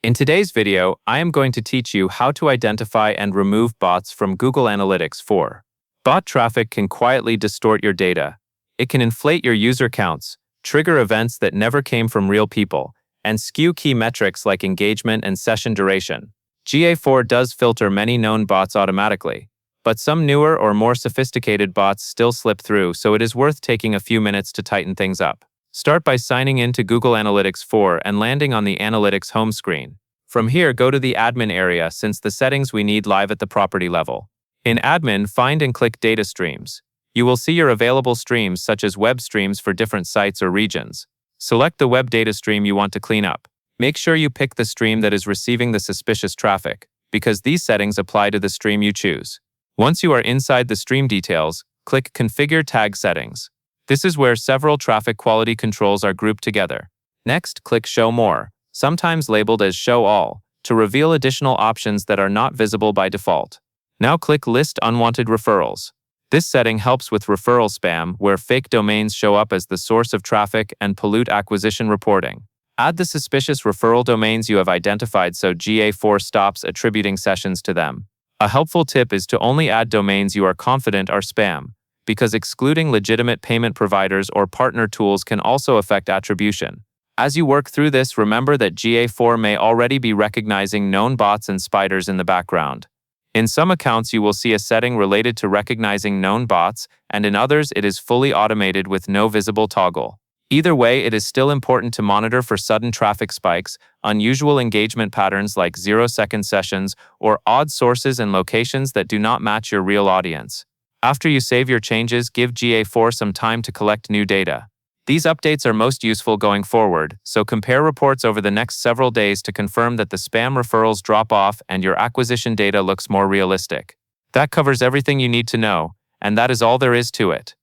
In today's video, I am going to teach you how to identify and remove bots from Google Analytics 4. Bot traffic can quietly distort your data. It can inflate your user counts, trigger events that never came from real people, and skew key metrics like engagement and session duration. GA4 does filter many known bots automatically, but some newer or more sophisticated bots still slip through, so it is worth taking a few minutes to tighten things up. Start by signing in to Google Analytics 4 and landing on the Analytics home screen. From here, go to the admin area since the settings we need live at the property level. In admin, find and click Data Streams. You will see your available streams such as web streams for different sites or regions. Select the web data stream you want to clean up. Make sure you pick the stream that is receiving the suspicious traffic, because these settings apply to the stream you choose. Once you are inside the stream details, click Configure Tag Settings. This is where several traffic quality controls are grouped together. Next, click Show More, sometimes labeled as Show All, to reveal additional options that are not visible by default. Now click List Unwanted Referrals. This setting helps with referral spam, where fake domains show up as the source of traffic and pollute acquisition reporting. Add the suspicious referral domains you have identified so GA4 stops attributing sessions to them. A helpful tip is to only add domains you are confident are spam, because excluding legitimate payment providers or partner tools can also affect attribution. As you work through this, remember that GA4 may already be recognizing known bots and spiders in the background. In some accounts, you will see a setting related to recognizing known bots, and in others, it is fully automated with no visible toggle. Either way, it is still important to monitor for sudden traffic spikes, unusual engagement patterns like 0-second sessions, or odd sources and locations that do not match your real audience. After you save your changes, give GA4 some time to collect new data. These updates are most useful going forward, so compare reports over the next several days to confirm that the spam referrals drop off and your acquisition data looks more realistic. That covers everything you need to know, and that is all there is to it.